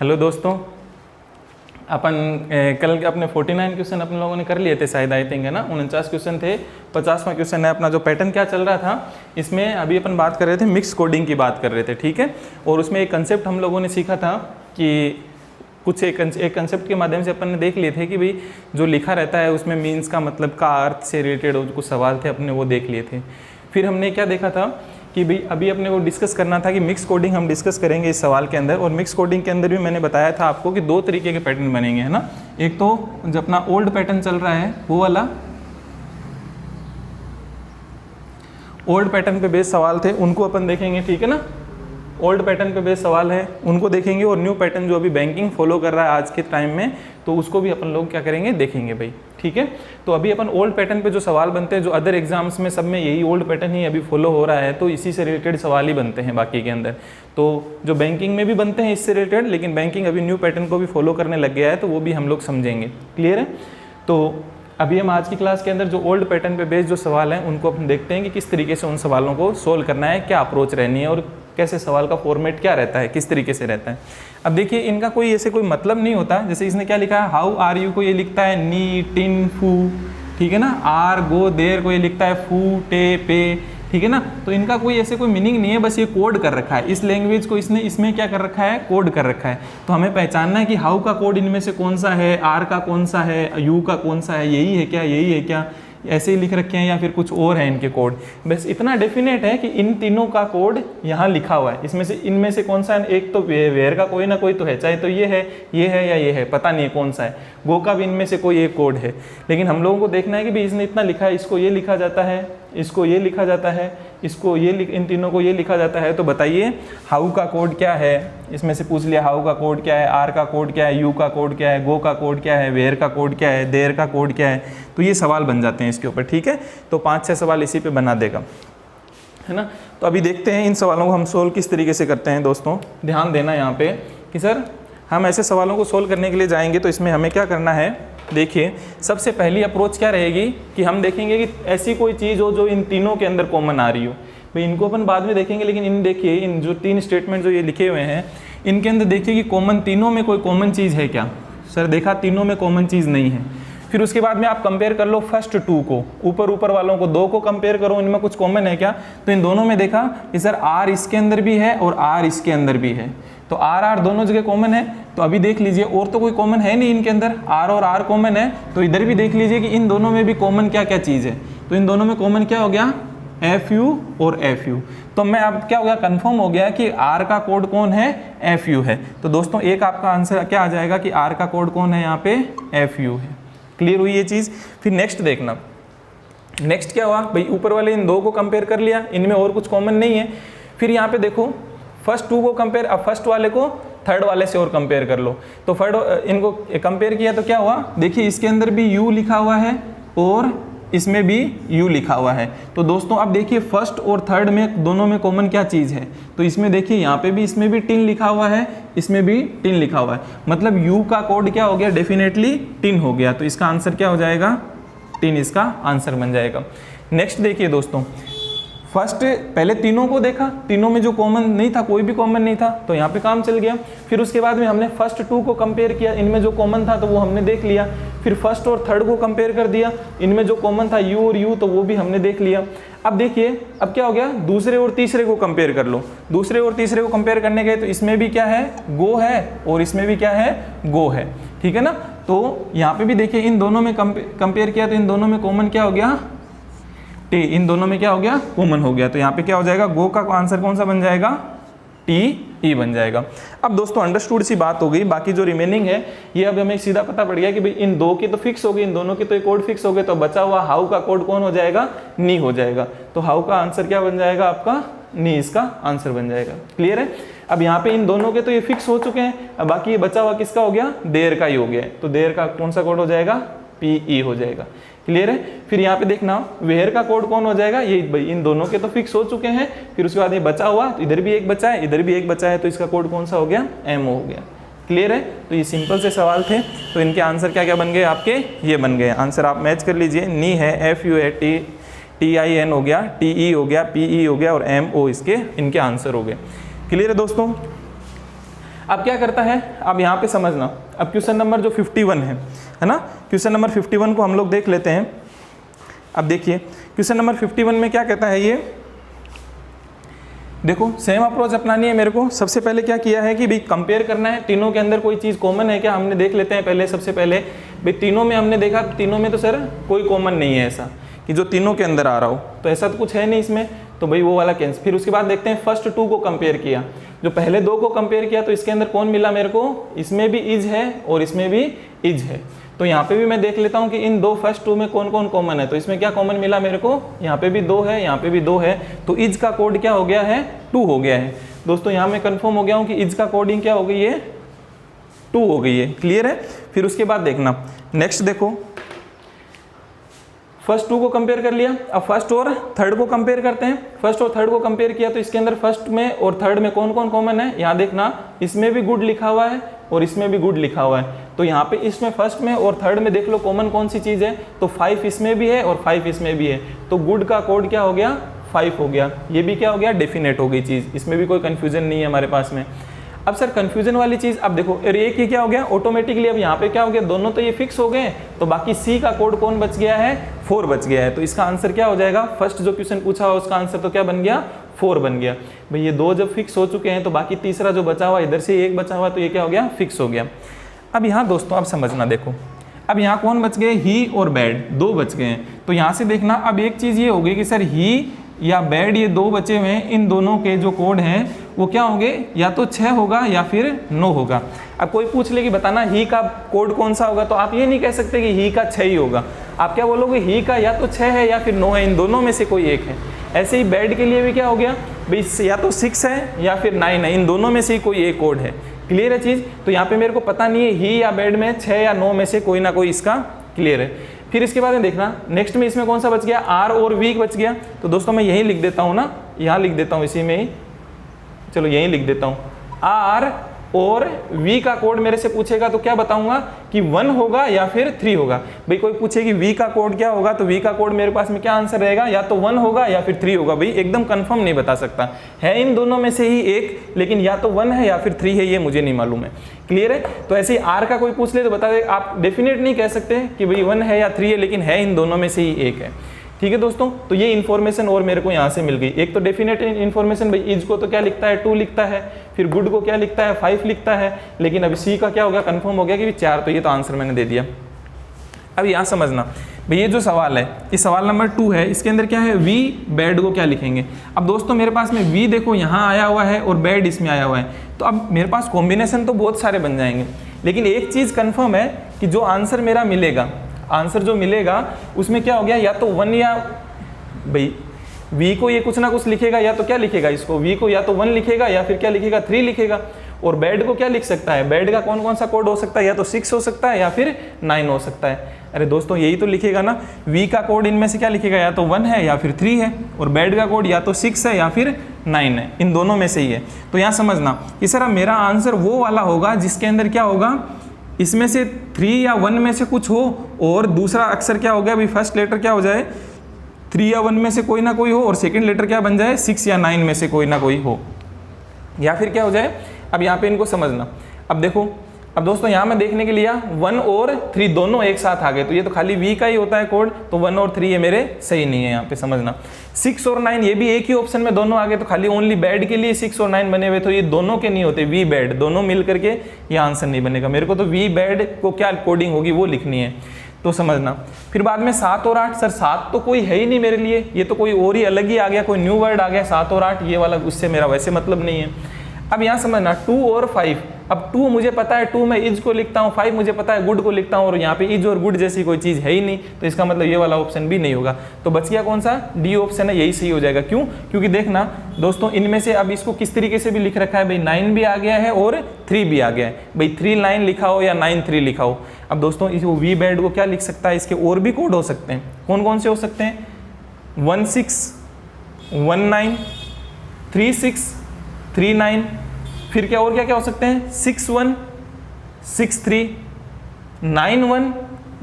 Hello दोस्तों, अपन कल के अपने 49 क्वेश्चन अपन लोगों ने कर लिए थे शायद, आई थिंक, है ना। 49 क्वेश्चन थे, 50वां क्वेश्चन है अपना। जो पैटर्न क्या चल रहा था इसमें, अभी अपन बात कर रहे थे मिक्स कोडिंग की बात कर रहे थे, ठीक है। और उसमें एक कंसेप्ट हम लोगों ने सीखा था कि कुछ एक कंसेप्ट के माध्यम से अपन ने देख लिए थे कि भाई जो लिखा रहता है उसमें मीन्स का मतलब का अर्थ से रिलेटेड कुछ सवाल थे, अपने वो देख लिए थे। फिर हमने क्या देखा था कि भाई अभी अपने को डिस्कस करना था कि मिक्स कोडिंग हम डिस्कस करेंगे इस सवाल के अंदर। और मिक्स कोडिंग के अंदर भी मैंने बताया था आपको कि दो तरीके के पैटर्न बनेंगे, है ना। एक तो जो अपना ओल्ड पैटर्न चल रहा है वो वाला, ओल्ड पैटर्न पे बेस्ड सवाल थे उनको अपन देखेंगे, ठीक है ना। ओल्ड पैटर्न पे बेस्ड सवाल है उनको देखेंगे, और न्यू पैटर्न जो अभी बैंकिंग फॉलो कर रहा है आज के टाइम में, तो उसको भी अपन लोग क्या करेंगे, देखेंगे भाई, ठीक है। तो अभी अपन ओल्ड पैटर्न पे जो सवाल बनते हैं, जो अदर एग्जाम्स में सब में यही ओल्ड पैटर्न ही अभी फॉलो हो रहा है, तो इसी से रिलेटेड सवाल ही बनते हैं बाकी के अंदर। तो जो बैंकिंग में भी बनते हैं इससे रिलेटेड, लेकिन बैंकिंग अभी न्यू पैटर्न को भी फॉलो करने लग गया है, तो वो भी हम लोग समझेंगे। क्लियर है। तो अभी हम आज की क्लास के अंदर जो ओल्ड पैटर्न पे बेस्ड जो सवाल हैं उनको अपन देखते हैं कि किस तरीके से उन सवालों को सोल्व करना है, क्या अप्रोच रहनी है, और कैसे सवाल का फॉर्मेट क्या रहता है, किस तरीके से रहता है। अब देखिए, इनका कोई ऐसे कोई मतलब नहीं होता। जैसे इसने क्या लिखा है, हाउ आर यू को ये लिखता है नी टिन फू, ठीक है ना। आर गो देर को ये लिखता है फू टे पे, ठीक है ना। तो इनका कोई ऐसे कोई मीनिंग नहीं है, बस ये कोड कर रखा है। इस लैंग्वेज को इसने इसमें क्या कर रखा है, कोड कर रखा है। तो हमें पहचानना है कि हाउ का कोड इनमें से कौन सा है, आर का कौन सा है, यू का कौन सा है, यही है क्या, यही है क्या, ऐसे ही लिख रखे हैं या फिर कुछ और है इनके कोड। बस इतना डेफिनेट है कि इन तीनों का कोड यहाँ लिखा हुआ है। इसमें से इनमें से कौन सा है, एक तो वेयर का कोई ना कोई तो है, चाहे तो ये है या ये है, पता नहीं है कौन सा है। गो का भी इनमें से कोई एक कोड है, लेकिन हम लोगों को देखना है कि भाई इसने इतना लिखा है, इसको ये लिखा जाता है, इसको ये लिखा जाता है, इसको ये इन तीनों को ये लिखा जाता है। तो बताइए हाउ का कोड क्या है। इसमें से पूछ लिया हाउ का कोड क्या है, आर का कोड क्या है, यू का कोड क्या है, गो का कोड क्या है, वेयर का कोड क्या है, देयर का कोड क्या है। तो ये सवाल बन जाते हैं इसके ऊपर, ठीक है। तो 5-6 सवाल इसी पे बना देगा, है ना। तो अभी देखते हैं इन सवालों को हम सोल्व किस तरीके से करते हैं। दोस्तों ध्यान देना यहाँ पे कि सर हम ऐसे सवालों को सोल्व करने के लिए जाएंगे तो इसमें हमें क्या करना है। देखिए, सबसे पहली अप्रोच क्या रहेगी कि हम देखेंगे कि ऐसी कोई चीज़ हो जो इन तीनों के अंदर कॉमन आ रही हो। भाई इनको अपन बाद में देखेंगे, लेकिन इन देखिए, इन जो 3 स्टेटमेंट जो ये लिखे हुए हैं इनके अंदर देखिए कि कॉमन तीनों में कोई कॉमन चीज़ है क्या। सर देखा, तीनों में कॉमन चीज़ नहीं है। फिर उसके बाद में आप कंपेयर कर लो फर्स्ट 2 को, ऊपर वालों को 2 को कंपेयर करो, इनमें कुछ कॉमन है क्या। तो इन दोनों में देखा कि सर आर इसके अंदर भी है और आर इसके अंदर भी है, तो आर दोनों जगह कॉमन है। तो अभी देख लीजिए, और तो कोई कॉमन है नहीं इनके अंदर, आर और आर कॉमन है। तो इधर भी देख लीजिए कि इन दोनों में भी कॉमन क्या क्या चीज़ है। तो इन दोनों में कॉमन क्या हो गया, एफ यू और एफ यू। तो मैं अब क्या हो गया, कंफर्म हो गया कि आर का कोड कौन है, एफ यू है। तो दोस्तों एक आपका आंसर क्या आ जाएगा कि आर का कोड कौन है, यहाँ पे एफ यू है। क्लियर हुई ये चीज़। फिर नेक्स्ट देखना, नेक्स्ट क्या हुआ भाई, ऊपर वाले इन 2 को कंपेयर कर लिया, इनमें और कुछ कॉमन नहीं है। फिर यहाँ पे देखो फर्स्ट 2 को कंपेयर, अब फर्स्ट वाले को थर्ड वाले से और कंपेयर कर लो। तो इनको कंपेयर किया तो क्या हुआ, देखिए इसके अंदर भी यू लिखा हुआ है और इसमें भी यू लिखा हुआ है। तो दोस्तों अब देखिए फर्स्ट और थर्ड में दोनों में कॉमन क्या चीज़ है। तो इसमें देखिए यहाँ पे भी, इसमें भी टिन लिखा हुआ है, इसमें भी टिन लिखा हुआ है। मतलब यू का कोड क्या हो गया, डेफिनेटली टिन हो गया। तो इसका आंसर क्या हो जाएगा, टिन इसका आंसर बन जाएगा। नेक्स्ट देखिए दोस्तों, फर्स्ट पहले तीनों को देखा, तीनों में जो कॉमन नहीं था, कोई भी कॉमन नहीं था, तो यहाँ पे काम चल गया। फिर उसके बाद में हमने फर्स्ट 2 को कंपेयर किया, इनमें जो कॉमन था तो वो हमने देख लिया। फिर फर्स्ट और थर्ड को कंपेयर कर दिया, इनमें जो कॉमन था यू और यू, तो वो भी हमने देख लिया। अब देखिए अब क्या हो गया, दूसरे और तीसरे को कंपेयर कर लो। दूसरे और तीसरे को कंपेयर करने गए तो इसमें भी क्या है, गो है, और इसमें भी क्या है, गो है, ठीक है ना। तो यहाँ पे भी देखिए इन दोनों में कंपेयर किया तो इन दोनों में कॉमन क्या हो गया, टी। इन दोनों में क्या हो गया, कॉमन हो गया। तो यहाँ पे क्या हो जाएगा, गो का आंसर कौन सा बन जाएगा, टी ई बन जाएगा। अब दोस्तों अंडरस्टूड सी बात हो गई, बाकी जो रिमेनिंग है ये अब हमें सीधा पता पड़ गया कि भाई इन 2 की तो फिक्स हो गई, इन दोनों के तो एक कोड फिक्स हो गए। तो बचा हुआ हाउ का कोड कौन हो जाएगा, नी हो जाएगा। तो हाउ का आंसर क्या बन जाएगा आपका, नी इसका आंसर बन जाएगा। क्लियर है। अब यहाँ पे इन दोनों के तो ये फिक्स हो चुके हैं, अब बाकी ये बचा हुआ किसका हो गया, देर का ही हो गया। तो देर का कौन सा कोड हो जाएगा, पी ई हो जाएगा। क्लियर है। फिर यहाँ पे देखना वेयर का कोड कौन हो जाएगा, ये भाई इन दोनों के तो फिक्स हो चुके हैं। फिर उसके बाद ये बचा हुआ, तो इधर भी एक बचा है, इधर भी एक बचा है, तो इसका कोड कौन सा हो गया, एम हो गया। क्लियर है। तो ये सिंपल से सवाल थे, तो इनके आंसर क्या क्या बन गए आपके, ये बन गए आंसर। आप मैच कर लीजिए, नी है, एफ यू है, टी आई एन हो गया, टी ई हो गया, पी ई हो गया और एम ओ इसके इनके आंसर हो गए। क्लियर है दोस्तों। अब क्या करता है, अब यहाँ पे समझना, अब क्वेश्चन नंबर जो 51 है ना, क्वेश्चन नंबर 51 को हम लोग देख लेते हैं। अब देखिए क्वेश्चन नंबर 51 में क्या कहता है, ये देखो सेम अप्रोच अपनानी है मेरे को। सबसे पहले क्या किया है कि भाई कंपेयर करना है, तीनों के अंदर कोई चीज़ कॉमन है क्या, हमने देख लेते हैं पहले। सबसे पहले भाई तीनों में हमने देखा, तीनों में तो सर कोई कॉमन नहीं है ऐसा कि जो तीनों के अंदर आ रहा हो, तो ऐसा तो कुछ है नहीं इसमें, तो भाई वो वाला कैंसिल। फिर उसके बाद देखते हैं फर्स्ट 2 को कंपेयर किया, जो पहले 2 को कंपेयर किया तो इसके अंदर कौन मिला मेरे को, इसमें भी इज है और इसमें भी इज है। तो यहाँ पे भी मैं देख लेता हूँ कि इन 2 फर्स्ट 2 में कौन कौन कॉमन है। तो इसमें क्या कॉमन मिला मेरे को, यहाँ पे भी 2 है, यहाँ पे भी 2 है, तो इज का कोड क्या हो गया है, 2 हो गया है। दोस्तों यहाँ मैं कंफर्म हो गया हूँ कि इज का कोडिंग क्या हो गई है, 2 हो गई है। क्लियर है। फिर उसके बाद देखना नेक्स्ट, देखो फर्स्ट 2 को कंपेयर कर लिया, अब फर्स्ट और थर्ड को कंपेयर करते हैं। फर्स्ट और थर्ड को कंपेयर किया तो इसके अंदर फर्स्ट में और थर्ड में कौन कौन कॉमन है, यहाँ देखना, इसमें भी गुड लिखा हुआ है और इसमें भी गुड लिखा हुआ है। तो यहाँ पे इसमें फर्स्ट में और थर्ड में देख लो कॉमन कौन सी चीज़ है, तो 5 इसमें भी है और 5 इसमें भी है, तो गुड का कोड क्या हो गया, 5 हो गया। ये भी क्या हो गया, डेफिनेट हो गई चीज़, इसमें भी कोई कन्फ्यूजन नहीं है हमारे पास में। अब सर कंफ्यूजन वाली चीज़, अब देखो एक ही क्या हो गया ऑटोमेटिकली, अब यहाँ पे क्या हो गया, दोनों तो ये फिक्स हो गए, तो बाकी सी का कोड कौन बच गया है, 4 बच गया है। तो इसका आंसर क्या हो जाएगा, फर्स्ट जो क्वेश्चन पूछा हुआ उसका आंसर तो क्या बन गया, 4 बन गया। भाई ये 2 जब फिक्स हो चुके हैं तो बाकी तीसरा जो बचा हुआ, इधर से 1 बचा हुआ, तो ये क्या हो गया, फिक्स हो गया। अब यहाँ दोस्तों आप समझना, देखो अब यहाँ कौन बच गए, ही और बैड, 2 बच गए हैं। तो यहाँ से देखना, अब एक चीज़ ये होगी कि सर ही या बैड, ये 2 बचे हुए हैं, इन दोनों के जो कोड हैं वो क्या होंगे, या तो 6 होगा या फिर 9 होगा। अब कोई पूछ ले कि बताना ही का कोड कौन सा होगा, तो आप ये नहीं कह सकते कि ही का 6 ही होगा, आप क्या बोलोगे, ही का या तो 6 है या फिर 9 है, इन दोनों में से कोई एक है। ऐसे ही बैड के लिए भी क्या हो गया भाई, या तो 6 है या फिर 9 है, इन दोनों में से ही कोई एक कोड है। क्लियर है चीज़। तो यहाँ पे मेरे को पता नहीं है ही या बैड में 6 या 9 में से कोई ना कोई इसका क्लियर है। फिर इसके बाद में देखना नेक्स्ट में इसमें कौन सा बच गया, आर और वी बच गया। तो दोस्तों मैं यही लिख देता हूँ ना, यहाँ लिख देता हूँ इसी में ही, चलो यही लिख देता हूँ, आर और वी का कोड मेरे से पूछेगा तो क्या बताऊंगा कि 1 होगा या फिर 3 होगा। भाई कोई पूछे कि वी का कोड क्या होगा, तो वी का कोड मेरे पास में क्या आंसर रहेगा, या तो 1 होगा या फिर 3 होगा। भाई एकदम कंफर्म नहीं बता सकता, है इन दोनों में से ही एक, लेकिन या तो 1 है या फिर 3 है, ये मुझे नहीं मालूम है। क्लियर है। तो ऐसे ही आर का कोई पूछ ले तो बता दे, आप डेफिनेट नहीं कह सकते कि भाई 1 है या 3 है, लेकिन है इन दोनों में से ही एक है। ठीक है दोस्तों, तो ये इन्फॉर्मेशन और मेरे को यहाँ से मिल गई। एक तो डेफिनेट इन्फॉर्मेशन, भाई इज को तो क्या लिखता है, 2 लिखता है, फिर गुड को क्या लिखता है, 5 लिखता है, लेकिन अभी सी का क्या हो गया, कंफर्म हो गया कि 4, तो ये तो आंसर मैंने दे दिया। अब यहाँ समझना भाई, ये जो सवाल है, ये सवाल नंबर 2 है, इसके अंदर क्या है, वी बैड को क्या लिखेंगे। अब दोस्तों मेरे पास में वी देखो यहाँ आया हुआ है और बैड इसमें आया हुआ है, तो अब मेरे पास कॉम्बिनेशन तो बहुत सारे बन जाएंगे, लेकिन एक चीज़ कन्फर्म है कि जो आंसर मेरा मिलेगा, आंसर जो मिलेगा उसमें क्या हो गया, या तो 1 या भाई v को ये कुछ ना कुछ लिखेगा, या तो क्या लिखेगा इसको, v को या तो 1 लिखेगा या फिर क्या लिखेगा, 3 लिखेगा। और बैड को क्या लिख सकता है, बैड का कौन कौन सा कोड हो सकता है, या तो 6 हो सकता है या फिर 9 हो सकता है। अरे दोस्तों यही तो लिखेगा ना, v का कोड इनमें से क्या लिखेगा, या तो 1 है या फिर 3 है, और बैड का कोड या तो 6 है या फिर 9 है, इन दोनों में से ही है। तो यहाँ समझना कि सर मेरा आंसर वो वाला होगा जिसके अंदर क्या होगा, इसमें से 3 या 1 में से कुछ हो, और दूसरा अक्षर क्या हो गया भाई, फर्स्ट लेटर क्या हो जाए, 3 या 1 में से कोई ना कोई हो, और सेकंड लेटर क्या बन जाए, 6 या 9 में से कोई ना कोई हो, या फिर क्या हो जाए। अब यहाँ पे इनको समझना, अब देखो, अब दोस्तों यहाँ मैं देखने के लिए 1 और 3 दोनों एक साथ आ गए, तो ये तो खाली v का ही होता है कोड, तो 1 और 3 ये मेरे सही नहीं है। यहाँ पे समझना 6 और 9 ये भी एक ही ऑप्शन में दोनों आ गए, तो खाली ओनली बैड के लिए 6 और 9 बने हुए, तो ये दोनों के नहीं होते, वी बैड दोनों मिल करके ये आंसर नहीं बनेगा। मेरे को तो वी बैड को क्या कोडिंग होगी वो लिखनी है, तो समझना। फिर बाद में 7 और 8, सर 7 तो कोई है ही नहीं मेरे लिए, ये तो कोई और ही अलग ही आ गया, कोई न्यू वर्ड आ गया 7 और 8, ये वाला उससे मेरा वैसे मतलब नहीं है। अब यहाँ समझना 2 और 5, अब 2 मुझे पता है, 2 मैं इज को लिखता हूँ, 5 मुझे पता है गुड को लिखता हूँ, और यहाँ पे इज और गुड जैसी कोई चीज़ है ही नहीं, तो इसका मतलब ये वाला ऑप्शन भी नहीं होगा। तो बच गया कौन सा, डी ऑप्शन है, यही सही हो जाएगा। क्यों, क्योंकि देखना दोस्तों इनमें से अब इसको किस तरीके से भी लिख रखा है, भाई 9 भी आ गया है और 3 भी आ गया है, भाई 3 9 लिखा हो या 9 3 लिखा हो। अब दोस्तों इस वी बैड को क्या लिख सकता है, इसके और भी कोड हो सकते हैं, कौन कौन से हो सकते हैं, 1 6 1 9 3 6 3 9, फिर क्या और क्या क्या हो सकते हैं, 6 1 6 3 9 1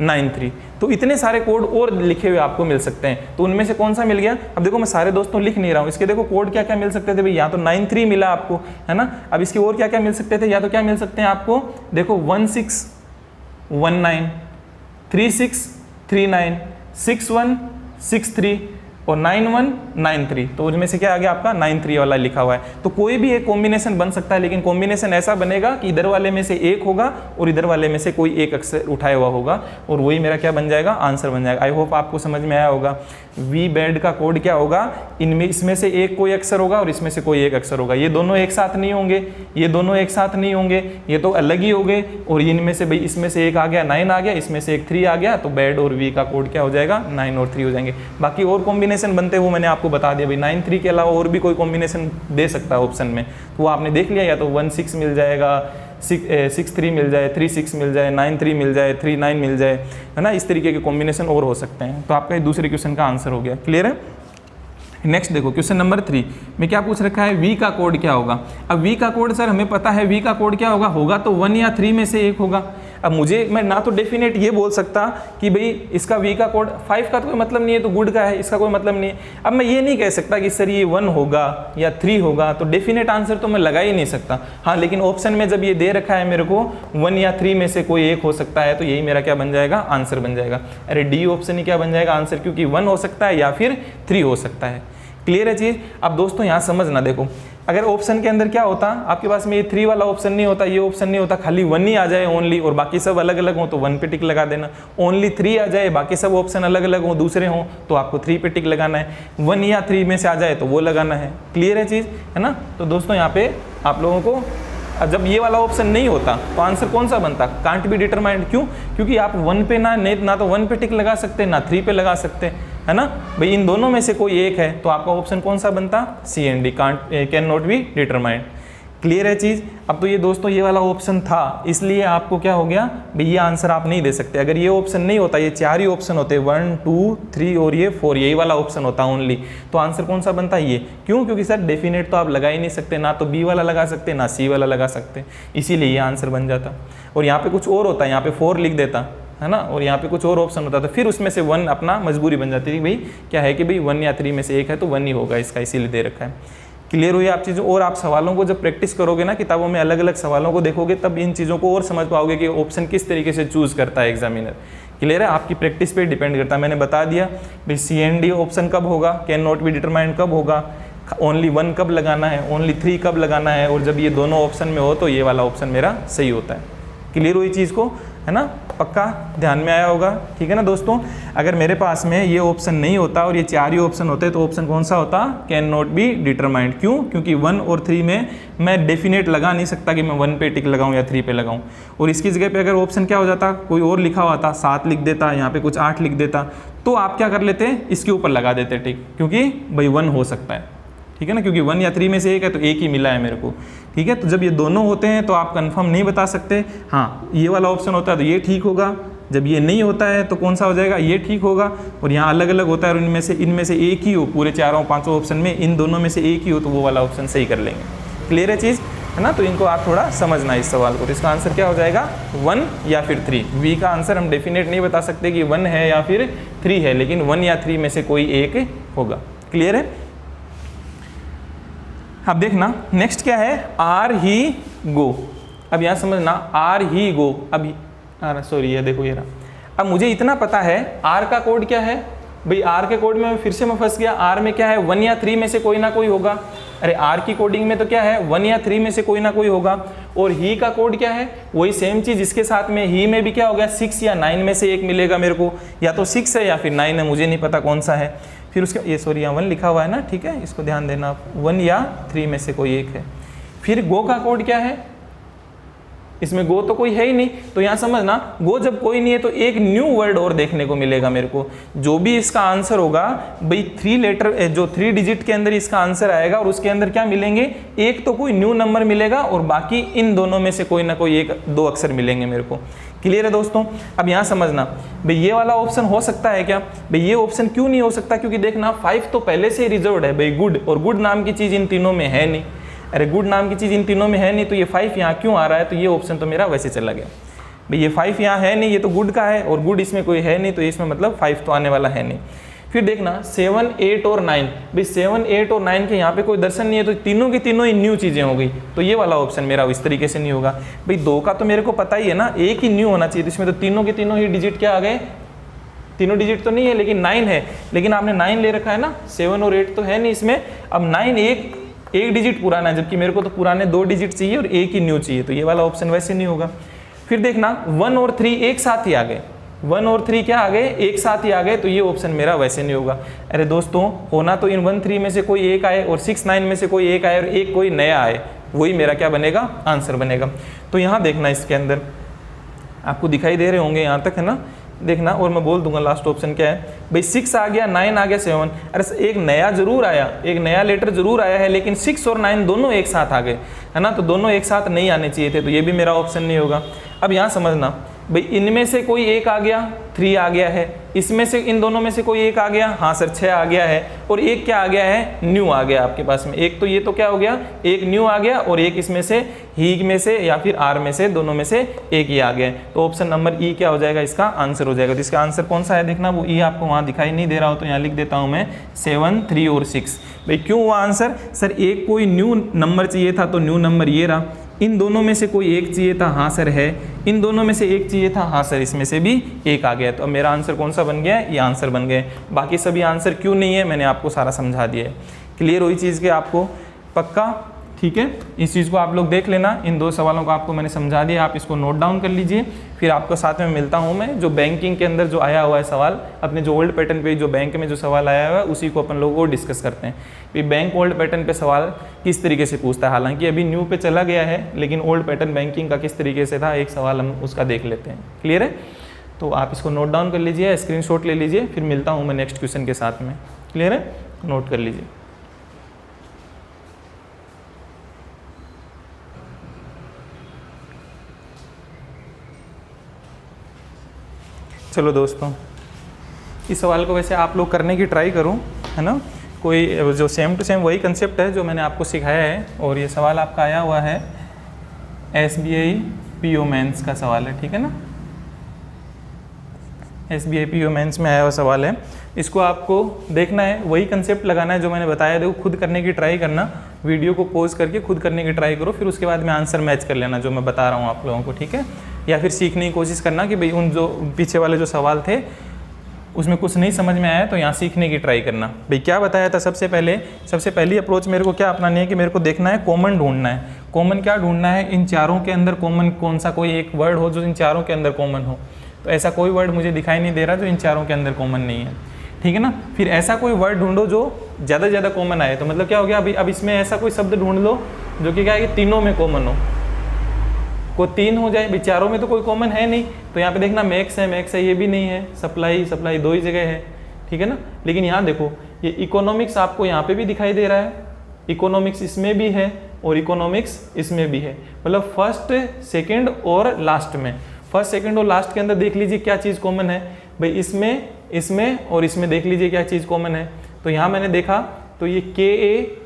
9 3। तो इतने सारे कोड और लिखे हुए आपको मिल सकते हैं। तो उनमें से कौन सा मिल गया? अब देखो मैं सारे दोस्तों लिख नहीं रहा हूँ, इसके देखो कोड क्या क्या मिल सकते थे भाई, या तो 93 मिला आपको, है ना। अब इसके और क्या क्या मिल सकते थे, या तो क्या मिल सकते हैं आपको, देखो 1619, 3639, 6163 और 9193, तो उसमें से क्या आ गया आपका 93 वाला लिखा हुआ है। तो कोई भी एक कॉम्बिनेशन बन सकता है, लेकिन कॉम्बिनेशन ऐसा बनेगा कि इधर वाले में से एक होगा और इधर वाले में से कोई एक अक्षर उठाया हुआ होगा, और वही मेरा क्या बन जाएगा, आंसर बन जाएगा। आई होप आपको समझ में आया होगा। वी बेड का कोड क्या होगा, इनमें इसमें से एक कोई अक्षर होगा और इसमें से कोई एक अक्षर होगा। ये दोनों एक साथ नहीं होंगे, ये दोनों एक साथ नहीं होंगे, ये तो अलग ही हो गए। और इनमें से भाई इसमें से एक आ गया 9 आ गया, इसमें से एक 3 आ गया, तो बेड और वी का कोड क्या हो जाएगा, 9 और 3 हो जाएंगे। बाकी और कॉम्बिनेशन बनते हैं वो मैंने आपको बता दिया भाई। 9 3 के अलावा और भी कोई कॉम्बिनेशन दे सकता है ऑप्शन में, तो वो आपने देख लिया। या तो 1 6 मिल जाएगा, 6 3 मिल जाए, 3 6 मिल जाए, 9 3 मिल जाए, 3 9 मिल जाए, है ना। इस तरीके के कॉम्बिनेशन और हो सकते हैं। तो आपका दूसरे क्वेश्चन का आंसर हो गया। क्लियर है। नेक्स्ट देखो क्वेश्चन नंबर 3 में क्या पूछ रखा है, वी का कोड क्या होगा। अब वी का कोड सर हमें पता है, वी का कोड क्या होगा, होगा तो 1 या 3 में से एक होगा। अब मैं ना तो डेफिनेट ये बोल सकता कि भाई इसका वी का कोड 5 का तो कोई मतलब नहीं है, तो गुड का है, इसका कोई मतलब नहीं है। अब मैं ये नहीं कह सकता कि सर ये 1 होगा या 3 होगा, तो डेफिनेट आंसर तो मैं लगा ही नहीं सकता। हाँ, लेकिन ऑप्शन में जब ये दे रखा है मेरे को 1 या 3 में से कोई एक हो सकता है, तो यही मेरा क्या बन जाएगा, आंसर बन जाएगा। अरे डी ऑप्शन ही क्या बन जाएगा आंसर, क्योंकि 1 हो सकता है या फिर 3 हो सकता है। क्लियर है चीज। अब दोस्तों यहाँ समझना, देखो अगर ऑप्शन के अंदर क्या होता, आपके पास में ये 3 वाला ऑप्शन नहीं होता, ये ऑप्शन नहीं होता, खाली 1 ही आ जाए ओनली, और बाकी सब अलग अलग हो तो 1 पे टिक लगा देना। ओनली 3 आ जाए, बाकी सब ऑप्शन अलग अलग हो, दूसरे हो, तो आपको 3 पे टिक लगाना है। 1 या 3 में से आ जाए तो वो लगाना है। क्लियर है चीज़, है ना। तो दोस्तों यहाँ पे आप लोगों को जब ये वाला ऑप्शन नहीं होता तो आंसर कौन सा बनता, कांट बी डिटरमाइंड। क्यों? क्योंकि आप 1 पे ना तो 1 पे टिक लगा सकते, ना 3 पे लगा सकते, है ना भाई। इन दोनों में से कोई एक है, तो आपका ऑप्शन कौन सा बनता, C and D, can not be determined. Clear है चीज़। अब तो ये दोस्तों ये वाला ऑप्शन था, इसलिए आपको क्या हो गया भाई, ये आंसर आप नहीं दे सकते। अगर ये ऑप्शन नहीं होता, ये 4 ही ऑप्शन होते, 1 2 3 और ये 4, यही वाला ऑप्शन होता ओनली, तो आंसर कौन सा बनता ये। क्यों? क्योंकि सर डेफिनेट तो आप लगा ही नहीं सकते, ना तो बी वाला लगा सकते, ना सी वाला लगा सकते, इसीलिए ये आंसर बन जाता। और यहाँ पे कुछ और होता है, यहाँ पे 4 लिख देता, है ना, और यहाँ पे कुछ और ऑप्शन होता था, फिर उसमें से 1 अपना मजबूरी बन जाती थी, भाई क्या है कि भाई 1 या 3 में से एक है तो 1 ही होगा इसका, इसीलिए दे रखा है। क्लियर हुई आप चीज़ों। और आप सवालों को जब प्रैक्टिस करोगे ना, किताबों में अलग अलग सवालों को देखोगे, तब इन चीज़ों को और समझ पाओगे कि ऑप्शन किस तरीके से चूज़ करता है एग्जामिनर। क्लियर है, आपकी प्रैक्टिस पे डिपेंड करता है। मैंने बता दिया भाई सी एंड डी ऑप्शन कब होगा, कैन नॉट बी डिटरमाइंड कब होगा, ओनली 1 कब लगाना है, ओनली 3 कब लगाना है, और जब ये दोनों ऑप्शन में हो तो ये वाला ऑप्शन मेरा सही होता है। क्लियर हुई चीज़ को, है ना, पक्का ध्यान में आया होगा। ठीक है ना दोस्तों। अगर मेरे पास में ये ऑप्शन नहीं होता और ये 4 ही ऑप्शन होते, तो ऑप्शन कौन सा होता, कैन नॉट बी डिटरमाइंड। क्यों? क्योंकि 1 और 3 में मैं डेफिनेट लगा नहीं सकता कि मैं 1 पे टिक लगाऊं या 3 पे लगाऊं। और इसकी जगह पे अगर ऑप्शन क्या हो जाता, कोई और लिखा हुआ था, 7 लिख देता, यहाँ पे कुछ 8 लिख देता, तो आप क्या कर लेते, इसके ऊपर लगा देते टिक, क्योंकि भाई 1 हो सकता है। ठीक है ना, क्योंकि 1 या 3 में से एक है तो एक ही मिला है मेरे को। ठीक है, तो जब ये दोनों होते हैं तो आप कंफर्म नहीं बता सकते, हाँ ये वाला ऑप्शन होता है तो ये ठीक होगा, जब ये नहीं होता है तो कौन सा हो जाएगा, ये ठीक होगा। और यहाँ अलग अलग होता है और इनमें से एक ही हो, पूरे 4-5 ऑप्शन में इन दोनों में से एक ही हो, तो वो वाला ऑप्शन सही कर लेंगे। क्लियर है चीज़, है ना। तो इनको आप थोड़ा समझना इस सवाल को। तो इसका आंसर क्या हो जाएगा, 1 या फिर 3। वी का आंसर हम डेफिनेट नहीं बता सकते कि 1 है या फिर 3 है, लेकिन 1 या 3 में से कोई एक होगा। क्लियर है। अब देखना नेक्स्ट क्या है, आर ही गो। अब यहाँ समझना, आर ही गो, अभी सॉरी ये देखो ये रहा। अब मुझे इतना पता है आर का कोड क्या है भाई, आर के कोड में फिर से मैं फंस गया। आर में क्या है, 1 या 3 में से कोई ना कोई होगा। अरे आर की कोडिंग में तो क्या है, 1 या 3 में से कोई ना कोई होगा। और ही का कोड क्या है, वही सेम चीज़, इसके साथ में ही में भी क्या हो गया, 6 या 9 में से एक मिलेगा मेरे को, या तो 6 है या फिर 9 है, मुझे नहीं पता कौन सा है। फिर उसका ये सॉरी यहाँ 1 लिखा हुआ है ना, ठीक है, इसको ध्यान देना आप, 1 या 3 में से कोई एक है। फिर गो का कोड क्या है, इसमें गो तो कोई है ही नहीं, तो यहाँ समझना गो जब कोई नहीं है तो एक न्यू वर्ड और देखने को मिलेगा मेरे को। जो भी इसका आंसर होगा भाई 3 लेटर, जो 3 डिजिट के अंदर इसका आंसर आएगा, और उसके अंदर क्या मिलेंगे, एक तो कोई न्यू नंबर मिलेगा और बाकी इन दोनों में से कोई ना कोई 1-2 अक्षर मिलेंगे मेरे को। क्लियर है दोस्तों। अब यहाँ समझना भाई ये वाला ऑप्शन हो सकता है क्या, भाई ये ऑप्शन क्यों नहीं हो सकता, क्योंकि देखना 5 तो पहले से ही रिजर्व्ड है भाई, गुड, और गुड नाम की चीज़ इन तीनों में है नहीं। अरे गुड नाम की चीज़ इन तीनों में है नहीं, तो ये 5 यहाँ क्यों आ रहा है, तो ये ऑप्शन तो मेरा वैसे चला गया। भाई ये 5 यहाँ है नहीं, ये तो गुड का है और गुड इसमें कोई है नहीं, तो इसमें मतलब 5 तो आने वाला है नहीं। फिर देखना 7, 8 और 9, भाई 7, 8 और 9 के यहाँ पे कोई दर्शन नहीं है, तो तीनों की तीनों ही न्यू चीज़ें हो गई, तो ये वाला ऑप्शन मेरा इस तरीके से नहीं होगा। भाई 2 का तो मेरे को पता ही है ना, एक ही न्यू होना चाहिए, तो इसमें तो तीनों के तीनों ही डिजिट क्या आ गए, तीनों डिजिट तो नहीं है लेकिन 9 है, लेकिन आपने 9 ले रखा है ना, 7 और 8 तो है नहीं इसमें। अब 9 एक डिजिट पुराना है, जबकि मेरे को तो पुराने 2 डिजिट चाहिए और एक ही न्यू चाहिए, तो ये वाला ऑप्शन वैसे नहीं होगा। फिर देखना 1 और 3 एक साथ ही आ गए, 1 और 3 क्या आ गए, एक साथ ही आ गए, तो ये ऑप्शन मेरा वैसे नहीं होगा। अरे दोस्तों, होना तो इन 1, 3 में से कोई एक आए और 6, 9 में से कोई एक आए और एक कोई नया आए, वही मेरा क्या बनेगा, आंसर बनेगा। तो यहाँ देखना इसके अंदर आपको दिखाई दे रहे होंगे यहाँ तक, है ना, देखना, और मैं बोल दूंगा लास्ट ऑप्शन क्या है। भाई 6 आ गया, 9 आ गया, 7, अरे एक नया जरूर आया, एक नया लेटर जरूर आया है, लेकिन 6 और 9 दोनों एक साथ आ गए, है ना, तो दोनों एक साथ नहीं आने चाहिए थे, तो ये भी मेरा ऑप्शन नहीं होगा। अब यहाँ समझना, भाई इनमें से कोई एक आ गया, 3 आ गया है, इसमें से इन दोनों में से कोई एक आ गया, हाँ सर 6 आ गया है, और एक क्या आ गया है, न्यू आ गया आपके पास में एक, तो ये तो क्या हो गया, एक न्यू आ गया और एक इसमें से ही में से या फिर आर में से, दोनों में से एक ही आ गया, तो ऑप्शन नंबर ई क्या हो जाएगा, इसका आंसर हो जाएगा। तो इसका आंसर कौन सा है देखना, वो ई आपको वहाँ दिखाई नहीं दे रहा हो तो यहाँ लिख देता हूँ मैं 7, 3 और 6। भाई क्यों हुआ आंसर, सर एक कोई न्यू नंबर चाहिए था, तो न्यू नंबर ये रहा, इन दोनों में से कोई एक चाहिए था, हाँ सर है, इन दोनों में से एक चाहिए था, हाँ सर इसमें से भी एक आ गया, तो अब मेरा आंसर कौन सा बन गया है, ये आंसर बन गए। बाकी सभी आंसर क्यों नहीं है मैंने आपको सारा समझा दिया है, क्लियर हुई चीज़ के आपको, पक्का, ठीक है। इस चीज़ को आप लोग देख लेना, इन 2 सवालों को आपको मैंने समझा दिया, आप इसको नोट डाउन कर लीजिए, फिर आपको साथ में मिलता हूँ मैं, जो बैंकिंग के अंदर जो आया हुआ है सवाल, अपने जो ओल्ड पैटर्न पे जो बैंक में जो सवाल आया हुआ है उसी को अपन लोग और डिस्कस करते हैं। कि बैंक ओल्ड पैटर्न पे सवाल किस तरीके से पूछता है, हालांकि अभी न्यू पे चला गया है, लेकिन ओल्ड पैटर्न बैंकिंग का किस तरीके से था, एक सवाल हम उसका देख लेते हैं, क्लियर है। तो आप इसको नोट डाउन कर लीजिए, स्क्रीनशॉट ले लीजिए, फिर मिलता हूँ मैं नेक्स्ट क्वेश्चन के साथ में, क्लियर है, नोट कर लीजिए। चलो दोस्तों, इस सवाल को वैसे आप लोग करने की ट्राई करो, है ना, कोई जो सेम टू सेम वही कंसेप्ट है जो मैंने आपको सिखाया है, और ये सवाल आपका आया हुआ है SBI PO मेंस का सवाल है, ठीक है ना, SBI PO मेंस में आया हुआ सवाल है, इसको आपको देखना है, वही कंसेप्ट लगाना है जो मैंने बताया, देखो खुद करने की ट्राई करना, वीडियो को पॉज करके खुद करने की ट्राई करो, फिर उसके बाद में आंसर मैच कर लेना जो मैं बता रहा हूँ आप लोगों को, ठीक है। या फिर सीखने की कोशिश करना कि भाई उन जो पीछे वाले जो सवाल थे उसमें कुछ नहीं समझ में आया तो यहाँ सीखने की ट्राई करना। भाई क्या बताया था, सबसे पहली अप्रोच मेरे को क्या अपनानी है कि मेरे को देखना है कॉमन ढूंढना है। कॉमन क्या ढूंढना है, इन चारों के अंदर कॉमन कौन सा कोई एक वर्ड हो जो इन चारों के अंदर कॉमन हो, तो ऐसा कोई वर्ड मुझे दिखाई नहीं दे रहा जो इन चारों के अंदर कॉमन नहीं है, ठीक है ना। फिर ऐसा कोई वर्ड ढूंढो जो ज़्यादा से ज़्यादा कॉमन आए, तो मतलब क्या हो गया, अभी अब इसमें ऐसा कोई शब्द ढूंढ लो जो कि क्या है कि तीनों में कॉमन हो, को 3 हो जाए, विचारों में तो कोई कॉमन है नहीं, तो यहाँ पे देखना मैक्स है, ये भी नहीं है, सप्लाई 2 ही जगह है, ठीक है ना। लेकिन यहाँ देखो ये इकोनॉमिक्स आपको यहाँ पे भी दिखाई दे रहा है, इकोनॉमिक्स इसमें भी है और इकोनॉमिक्स इसमें भी है, मतलब फर्स्ट, सेकंड और लास्ट में, फर्स्ट, सेकंड और लास्ट के अंदर देख लीजिए क्या चीज़ कॉमन है, भाई इसमें और इसमें देख लीजिए क्या चीज़ कॉमन है। तो यहाँ मैंने देखा तो ये KA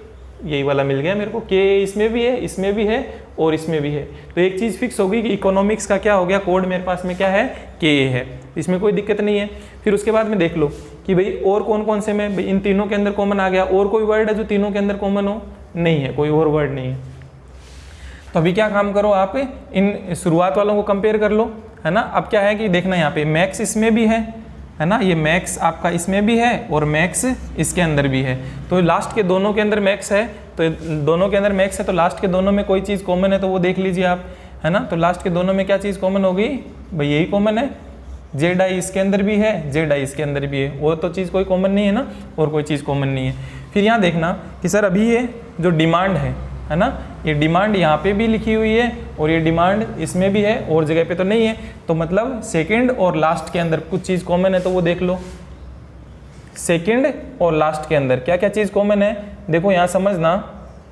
यही वाला मिल गया मेरे को, KA इसमें भी है और इसमें भी है, तो एक चीज़ फिक्स होगी कि इकोनॉमिक्स का क्या हो गया, कोड मेरे पास में क्या है, KA है, इसमें कोई दिक्कत नहीं है। फिर उसके बाद में देख लो कि भाई और कौन कौन से में, भाई इन तीनों के अंदर कॉमन आ गया, और कोई वर्ड है जो तीनों के अंदर कॉमन हो, नहीं है, कोई और वर्ड नहीं है। तो अभी क्या काम करो, आप इन शुरुआत वालों को कंपेयर कर लो, है ना। अब क्या है कि देखना यहाँ पे मैक्स इसमें भी है ना, ये मैक्स आपका इसमें भी है और मैक्स इसके अंदर भी है, तो लास्ट के दोनों के अंदर मैक्स है, तो दोनों के अंदर मैक्स है, तो लास्ट के दोनों में कोई चीज़ कॉमन है तो वो देख लीजिए आप, है ना। तो लास्ट के दोनों में क्या चीज़ कॉमन होगी, भाई यही कॉमन है, ZI इसके अंदर भी है, ZI इसके अंदर भी है, वो तो चीज़ कोई कॉमन नहीं है ना, और कोई चीज़ कॉमन नहीं है। फिर यहाँ देखना कि सर अभी ये जो डिमांड है ना, ये डिमांड यहाँ पे भी लिखी हुई है और ये डिमांड इसमें भी है और जगह पे तो नहीं है, तो मतलब सेकंड और लास्ट के अंदर कुछ चीज़ कॉमन है, तो वो देख लो सेकंड और लास्ट के अंदर क्या क्या चीज़ कॉमन है। देखो यहाँ समझना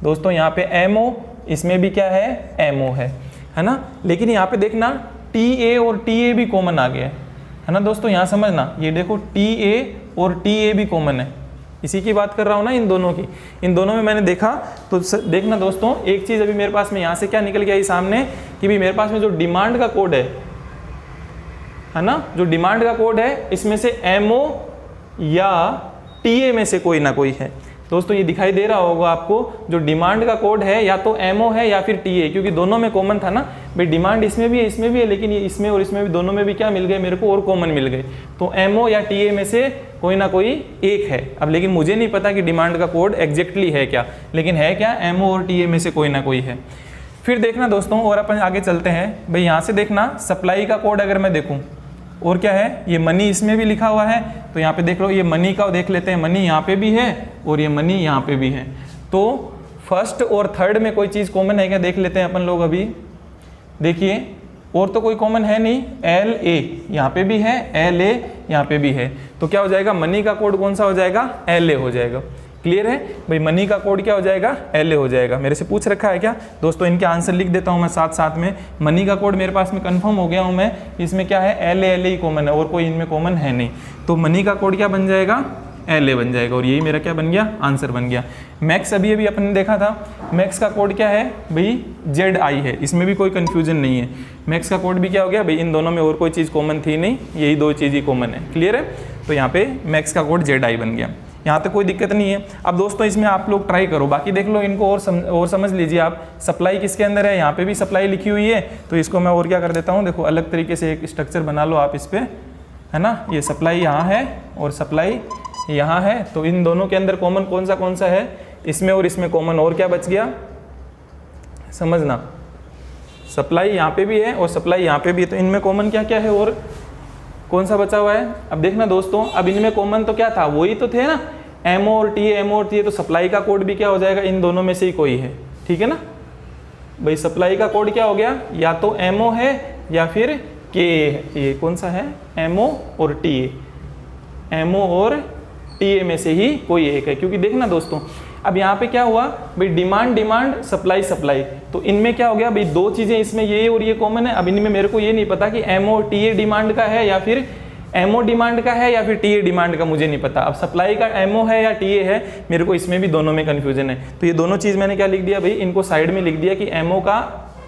दोस्तों, यहाँ पे MO, इसमें भी क्या है, MO है ना। लेकिन यहाँ पे देखना TA और TA भी कॉमन आ गया है ना दोस्तों, यहाँ समझना, ये देखो TA और TA भी कॉमन है, इसी की बात कर रहा हूँ ना, इन दोनों की, इन दोनों में मैंने देखा। तो देखना दोस्तों, एक चीज़ अभी मेरे पास में यहाँ से क्या निकल गया ये सामने कि भी मेरे पास में जो डिमांड का कोड है, है ना, जो डिमांड का कोड है इसमें से एमओ या टीए में से कोई ना कोई है। दोस्तों ये दिखाई दे रहा होगा आपको, जो डिमांड का कोड है या तो एमओ है या फिर टीए, क्योंकि दोनों में कॉमन था ना भाई, डिमांड इसमें भी है इसमें भी है, लेकिन ये इसमें और इसमें भी दोनों में भी क्या मिल गए मेरे को, और कॉमन मिल गए। तो एमओ या टीए में से कोई ना कोई एक है। अब लेकिन मुझे नहीं पता कि डिमांड का कोड एग्जैक्टली है क्या, लेकिन है क्या, एमओ और टीए में से कोई ना कोई है। फिर देखना दोस्तों, और अपन आगे चलते हैं भाई, यहाँ से देखना सप्लाई का कोड अगर मैं देखूँ, और क्या है, ये मनी इसमें भी लिखा हुआ है, तो यहाँ पे देख लो, ये मनी का देख लेते हैं, मनी यहाँ पे भी है और ये मनी यहाँ पे भी है। तो फर्स्ट और थर्ड में कोई चीज़ कॉमन है क्या, देख लेते हैं अपन लोग अभी। देखिए और तो कोई कॉमन है नहीं, एल ए यहाँ पे भी है, एल ए यहाँ पे भी है, तो क्या हो जाएगा, मनी का कोड कौन सा हो जाएगा, एल ए हो जाएगा। क्लियर है भाई, मनी का कोड क्या हो जाएगा, एल ए हो जाएगा। मेरे से पूछ रखा है क्या दोस्तों, इनके आंसर लिख देता हूँ मैं साथ साथ में। मनी का कोड मेरे पास में कंफर्म हो गया हूँ मैं, इसमें क्या है, एल ए ही कॉमन है और कोई इनमें कॉमन है नहीं, तो मनी का कोड क्या बन जाएगा, एल ए बन जाएगा, और यही मेरा क्या बन गया, आंसर बन गया। मैक्स अभी अपन ने देखा था, मैक्स का कोड क्या है भाई, जेड आई है, इसमें भी कोई कंफ्यूजन नहीं है। मैक्स का कोड भी क्या हो गया भाई, इन दोनों में और कोई चीज़ कॉमन थी नहीं, यही दो चीज़ ही कॉमन है। क्लियर है, तो यहाँ पे मैक्स का कोड जेड आई बन गया, यहाँ तक कोई दिक्कत नहीं है। अब दोस्तों इसमें आप लोग ट्राई करो, बाकी देख लो इनको और समझ लीजिए आप। सप्लाई किसके अंदर है, यहाँ पे भी सप्लाई लिखी हुई है, तो इसको मैं और क्या कर देता हूँ, देखो अलग तरीके से एक स्ट्रक्चर बना लो आप इस पर, है ना। ये सप्लाई यहाँ है और सप्लाई यहाँ है, तो इन दोनों के अंदर कॉमन कौन सा है, इसमें और इसमें कॉमन और क्या बच गया, समझना, सप्लाई यहाँ पे भी है और सप्लाई यहाँ पे भी है, तो इनमें कॉमन क्या क्या है और कौन सा बचा हुआ है। अब देखना दोस्तों, अब इनमें कॉमन तो क्या था, वही तो थे ना, एमओ और टीए, एमओ और टीए, तो सप्लाई का कोड भी क्या हो जाएगा, इन दोनों में से ही कोई है। ठीक है ना भाई, सप्लाई का कोड क्या हो गया, या तो एमओ है या फिर के है, ये कौन सा है, एमओ और टीए, एमओ और टीए में से ही कोई एक है। क्योंकि देखना दोस्तों, अब यहाँ पे क्या हुआ भाई, डिमांड सप्लाई सप्लाई, तो इनमें क्या हो गया भाई, दो चीज़ें इसमें ये और ये कॉमन है। अब इनमें मेरे को ये नहीं पता कि एमओ टीए डिमांड का है या फिर एमओ डिमांड का है या फिर टीए डिमांड का, मुझे नहीं पता। अब सप्लाई का एमओ है या टीए है, मेरे को इसमें भी दोनों में कन्फ्यूजन है। तो ये दोनों चीज़ मैंने क्या लिख दिया भाई, इनको साइड में लिख दिया कि एमओ का,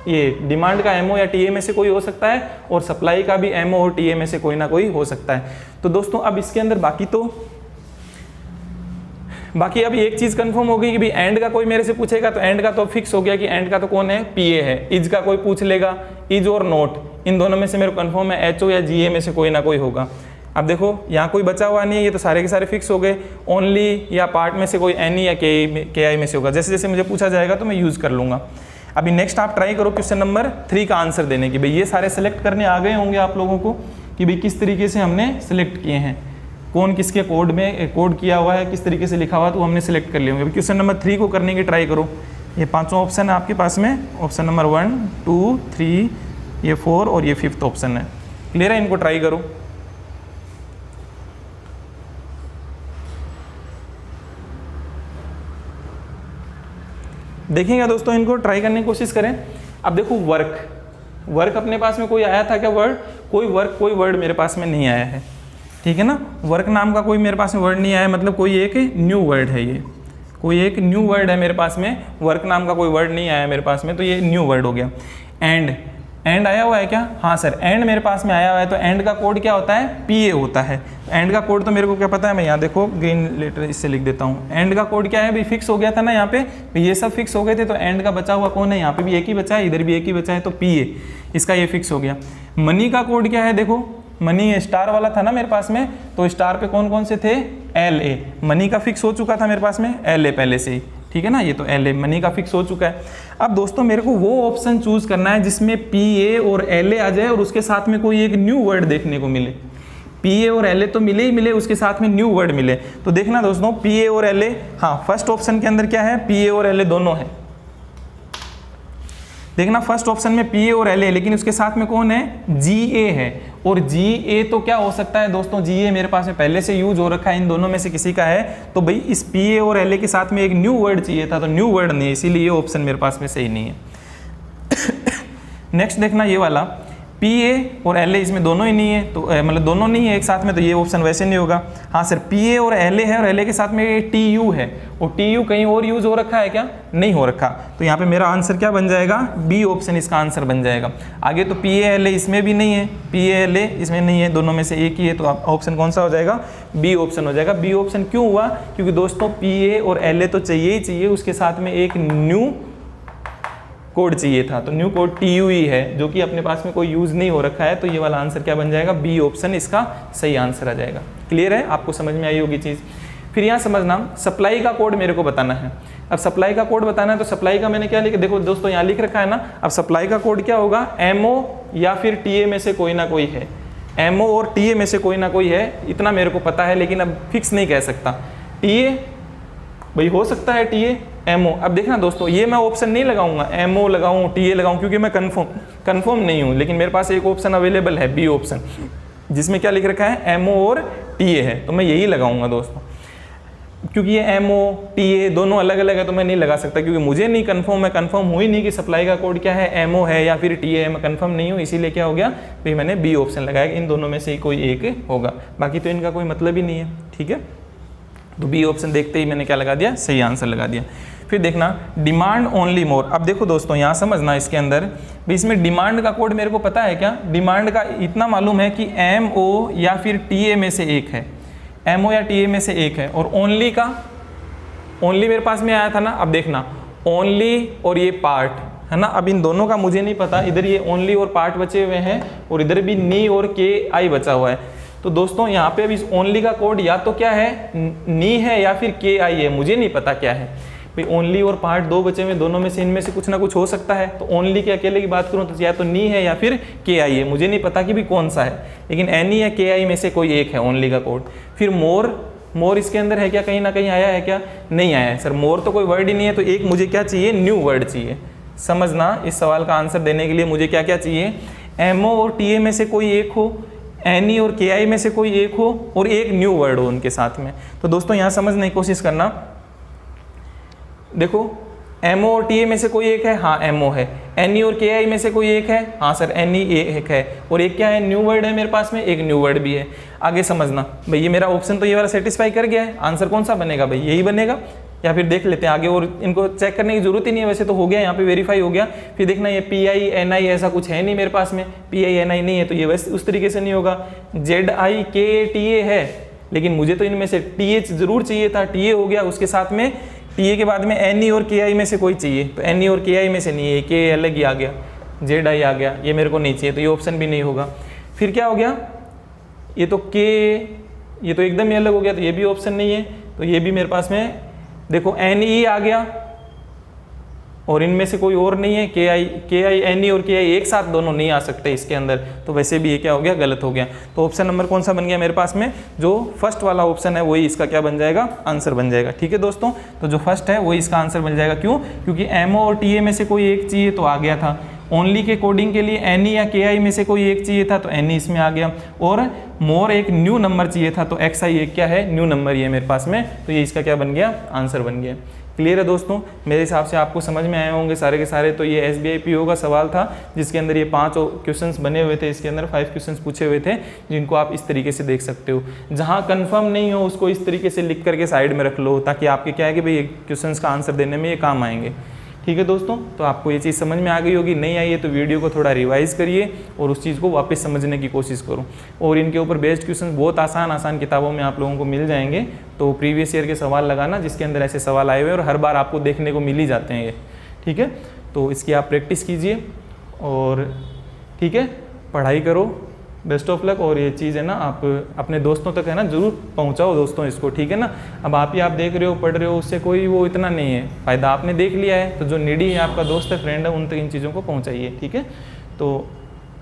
ये डिमांड का एमओ या टीए में से कोई हो सकता है, और सप्लाई का भी एमओ और टीए में से कोई ना कोई हो सकता है। तो दोस्तों अब इसके अंदर बाकी अभी एक चीज़ कंफर्म हो गई कि भाई एंड का कोई मेरे से पूछेगा तो एंड का तो फिक्स हो गया कि एंड का तो कौन है, पीए है। इज का कोई पूछ लेगा, इज और नोट, इन दोनों में से मेरे को कंफर्म है एचओ या जीए में से कोई ना कोई होगा। अब देखो यहाँ कोई बचा हुआ नहीं है, ये तो सारे के सारे फिक्स हो गए। ओनली या पार्ट में से कोई एन या के आई में से होगा, जैसे जैसे मुझे पूछा जाएगा तो मैं यूज़ कर लूँगा। अभी नेक्स्ट आप ट्राई करो क्वेश्चन नंबर 3 का आंसर देने की। भाई ये सारे सेलेक्ट करने आ गए होंगे आप लोगों को कि भाई किस तरीके से हमने सेलेक्ट किए हैं, कौन किसके कोड में कोड किया हुआ है, किस तरीके से लिखा हुआ है, तो हमने सेलेक्ट कर लिए होंगे। क्वेश्चन नंबर 3 को करने की ट्राई करो। ये पांचों ऑप्शन है आपके पास में, ऑप्शन नंबर 1, 2, 3, ये 4 और ये 5th ऑप्शन है। क्लियर है, इनको ट्राई करो। देखिएगा दोस्तों, इनको ट्राई करने की कोशिश करें। अब देखो वर्क अपने पास में कोई आया था क्या वर्ड, कोई वर्ड मेरे पास में नहीं आया है। ठीक है ना, वर्क नाम का कोई मेरे पास में वर्ड नहीं आया, मतलब कोई एक न्यू वर्ड है, ये कोई एक न्यू वर्ड है मेरे पास में। वर्क नाम का कोई वर्ड नहीं आया मेरे पास में, तो ये न्यू वर्ड हो गया। एंड आया हुआ है क्या, हाँ सर एंड मेरे पास में आया हुआ है। तो एंड का कोड क्या होता है, पीए होता है। एंड का कोड तो मेरे को क्या पता है, मैं यहाँ देखो ग्रीन लेटर इससे लिख देता हूँ। एंड का कोड क्या है भाई, फिक्स हो गया था ना यहाँ पे, ये सब फिक्स हो गए थे, तो एंड का बचा हुआ कौन है, यहाँ पे भी एक ही बचा है, इधर भी एक ही बचा है, तो पीए, इसका ये फिक्स हो गया। मनी का कोड क्या है, देखो मनी स्टार वाला था ना मेरे पास में, तो स्टार पे कौन कौन से थे, एल ए, मनी का फिक्स हो चुका था मेरे पास में, एल ए पहले से ही। ठीक है ना, ये तो एल ए मनी का फिक्स हो चुका है। अब दोस्तों मेरे को वो ऑप्शन चूज करना है जिसमें पी ए और एल ए आ जाए और उसके साथ में कोई एक न्यू वर्ड देखने को मिले। पी ए और एल ए तो मिले ही मिले, उसके साथ में न्यू वर्ड मिले। तो देखना दोस्तों, पी ए और एल ए, हाँ फर्स्ट ऑप्शन के अंदर क्या है, पी ए और एल ए दोनों है। देखना फर्स्ट ऑप्शन में पी ए और एल ए, लेकिन उसके साथ में कौन है, जी ए है। और जी ए तो क्या हो सकता है दोस्तों, जी ए मेरे पास में पहले से यूज हो रखा है, इन दोनों में से किसी का है। तो भाई इस पी ए और एल ए के साथ में एक न्यू वर्ड चाहिए था, तो न्यू वर्ड नहीं है, इसीलिए ये ऑप्शन मेरे पास में सही नहीं है। नेक्स्ट देखना ये वाला, PA और LA इसमें दोनों ही नहीं है, तो मतलब दोनों नहीं है एक साथ में, तो ये ऑप्शन वैसे नहीं होगा। हाँ सर, PA और LA है और LA के साथ में TU है, और TU कहीं और यूज़ हो रखा है क्या? नहीं हो रखा। तो यहाँ पे मेरा आंसर क्या बन जाएगा? B ऑप्शन इसका आंसर बन जाएगा। आगे तो PA LA इसमें भी नहीं है, PA LA इसमें नहीं है, दोनों में से एक ही है, तो ऑप्शन कौन सा हो जाएगा? B ऑप्शन हो जाएगा। B ऑप्शन क्यों हुआ? क्योंकि दोस्तों PA और LA तो चाहिए ही चाहिए, उसके साथ में एक न्यू कोड चाहिए था, तो न्यू कोड TUE है, जो कि अपने पास में कोई यूज़ नहीं हो रखा है, तो ये वाला आंसर क्या बन जाएगा? B ऑप्शन इसका सही आंसर आ जाएगा। क्लियर है? आपको समझ में आई होगी चीज़। फिर यहाँ समझना, सप्लाई का कोड मेरे को बताना है। अब सप्लाई का कोड बताना है, तो सप्लाई का मैंने क्या लिखा, देखो दोस्तों यहाँ लिख रखा है ना। अब सप्लाई का कोड क्या होगा? MO या फिर TA में से कोई ना कोई है, MO और TA में से कोई ना कोई है, इतना मेरे को पता है, लेकिन अब फिक्स नहीं कह सकता। TA भाई हो सकता है, TA MO। अब देखना दोस्तों, ये मैं ऑप्शन नहीं लगाऊंगा, MO लगाऊं TA लगाऊं, क्योंकि मैं कंफर्म नहीं हूं, लेकिन मेरे पास एक ऑप्शन अवेलेबल है, B ऑप्शन, जिसमें क्या लिख रखा है? MO और TA है, तो मैं यही लगाऊंगा दोस्तों। क्योंकि ये MO TA दोनों अलग अलग है, तो मैं नहीं लगा सकता, क्योंकि मुझे नहीं मैं कंफर्म हुई नहीं कि सप्लाई का कोड क्या है, MO है या फिर TA है, मैं कंफर्म नहीं हूँ, इसीलिए क्या हो गया भाई, मैंने B ऑप्शन लगाया, इन दोनों में से ही कोई एक होगा, बाकी तो इनका कोई मतलब ही नहीं है। ठीक है, तो B ऑप्शन देखते ही मैंने क्या लगा दिया? सही आंसर लगा दिया। फिर देखना, डिमांड ओनली मोर। अब देखो दोस्तों, यहाँ समझना, इसके अंदर भी इसमें डिमांड का कोड मेरे को पता है क्या? डिमांड का इतना मालूम है कि MO या फिर TA में से एक है, MO या TA में से एक है। और ओनली का, ओनली मेरे पास में आया था ना। अब देखना, ओनली और ये पार्ट है ना, अब इन दोनों का मुझे नहीं पता, इधर ये ओनली और पार्ट बचे हुए हैं, और इधर भी नी और KI बचा हुआ है। तो दोस्तों यहाँ पे अभी इस ओनली का कोड या तो क्या है, नी है या फिर KI है, मुझे नहीं पता क्या है भाई। ओनली और पार्ट दो बचे हुए, दोनों में से इनमें से कुछ ना कुछ हो सकता है। तो ओनली के अकेले की बात करूँ तो या तो नी है या फिर KI है, मुझे नहीं पता कि भी कौन सा है, लेकिन एनी या KI में से कोई एक है ओनली का कोड। फिर मोर इसके अंदर है क्या? कहीं ना कहीं आया है क्या? नहीं आया है सर, मोर तो कोई वर्ड ही नहीं है, तो एक मुझे क्या चाहिए? न्यू वर्ड चाहिए। समझना, इस सवाल का आंसर देने के लिए मुझे क्या क्या चाहिए? MO और TA में से कोई एक हो, एनी और KI में से कोई एक हो, और एक न्यू वर्ड हो उनके साथ में। तो दोस्तों यहाँ समझने की कोशिश करना, देखो MO और TA में से कोई एक है, हाँ MO है। एनी और KI में से कोई एक है, हाँ सर एनी एक है। और एक क्या है? न्यू वर्ड है मेरे पास में, एक न्यू वर्ड भी है। आगे समझना भाई, ये मेरा ऑप्शन तो ये वाला सेटिस्फाई कर गया है, आंसर कौन सा बनेगा भाई? यही बनेगा, या फिर देख लेते हैं आगे, और इनको चेक करने की जरूरत ही नहीं है, वैसे तो हो गया, यहाँ पे वेरीफाई हो गया। फिर देखना, ये PI NI ऐसा कुछ है नहीं मेरे पास में, PI NI नहीं है, तो ये वैसे उस तरीके से नहीं होगा। ZIKTA है, लेकिन मुझे तो इनमें से TH जरूर चाहिए था, TA हो गया, उसके साथ में TA के बाद में NE और KI में से कोई चाहिए, तो NE और KI में से नहीं है, K अलग ही आ गया, ZI आ गया, ये मेरे को नहीं चाहिए, तो ये ऑप्शन भी नहीं होगा। फिर क्या हो गया? ये तो K, ये तो एकदम ही अलग हो गया, तो ये भी ऑप्शन नहीं है, तो ये भी मेरे पास में देखो NE आ गया, और इनमें से कोई और नहीं है, KI NE और KI एक साथ दोनों नहीं आ सकते इसके अंदर, तो वैसे भी ये क्या हो गया? गलत हो गया। तो ऑप्शन नंबर कौन सा बन गया मेरे पास में? जो फर्स्ट वाला ऑप्शन है वही इसका क्या बन जाएगा? आंसर बन जाएगा। ठीक है दोस्तों, तो जो फर्स्ट है वही इसका आंसर बन जाएगा। क्यों? क्योंकि MO और TA में से कोई एक चाहिए, तो आ गया था। ओनली के कोडिंग के लिए NE या KI में से कोई एक चाहिए था, तो NE इसमें आ गया। और मोर एक न्यू नंबर चाहिए था, तो XI एक क्या है? न्यू नंबर ये मेरे पास में, तो ये इसका क्या बन गया? आंसर बन गया। क्लियर है दोस्तों? मेरे हिसाब से आपको समझ में आए होंगे सारे के सारे। तो ये SBI PO का सवाल था, जिसके अंदर ये 5 क्वेश्चंस बने हुए थे, इसके अंदर 5 क्वेश्चंस पूछे हुए थे, जिनको आप इस तरीके से देख सकते हो। जहां कंफर्म नहीं हो उसको इस तरीके से लिख करके साइड में रख लो, ताकि आपके क्या है कि भाई क्वेश्चंस का आंसर देने में ये काम आएंगे। ठीक है दोस्तों, तो आपको ये चीज़ समझ में आ गई होगी। नहीं आई है तो वीडियो को थोड़ा रिवाइज करिए और उस चीज़ को वापस समझने की कोशिश करो। और इनके ऊपर बेस्ड क्वेश्चन बहुत आसान किताबों में आप लोगों को मिल जाएंगे। तो प्रीवियस ईयर के सवाल लगाना, जिसके अंदर ऐसे सवाल आए हुए हैं और हर बार आपको देखने को मिल ही जाते हैं ये। ठीक है, तो इसकी आप प्रैक्टिस कीजिए और ठीक है, पढ़ाई करो। Best of luck. और ये चीज़ है ना, आप अपने दोस्तों तक है ना ज़रूर पहुंचाओ दोस्तों इसको। ठीक है ना, अब आप देख रहे हो, पढ़ रहे हो, उससे कोई वो इतना नहीं है, फ़ायदा आपने देख लिया है, तो जो नीडी है, आपका दोस्त है, फ्रेंड है, उन तक इन चीज़ों को पहुंचाइए। ठीक है, तो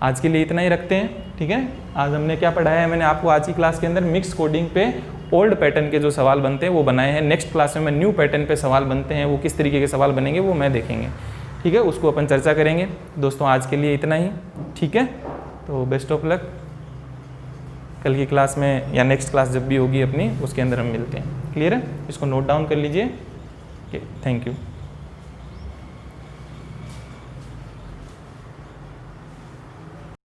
आज के लिए इतना ही रखते हैं। ठीक है, आज हमने क्या पढ़ाया है, मैंने आपको आज की क्लास के अंदर मिक्स कोडिंग पे ओल्ड पैटर्न के जो सवाल बनते हैं वो बनाए हैं। नेक्स्ट क्लास में मैं न्यू पैटर्न पे सवाल बनते हैं, वो किस तरीके के सवाल बनेंगे वो मैं देखेंगे। ठीक है, उसको अपन चर्चा करेंगे। दोस्तों आज के लिए इतना ही। ठीक है, तो बेस्ट ऑफ लक। कल की क्लास में या नेक्स्ट क्लास जब भी होगी अपनी, उसके अंदर हम मिलते हैं। क्लियर है, इसको नोट डाउन कर लीजिए। Thank you.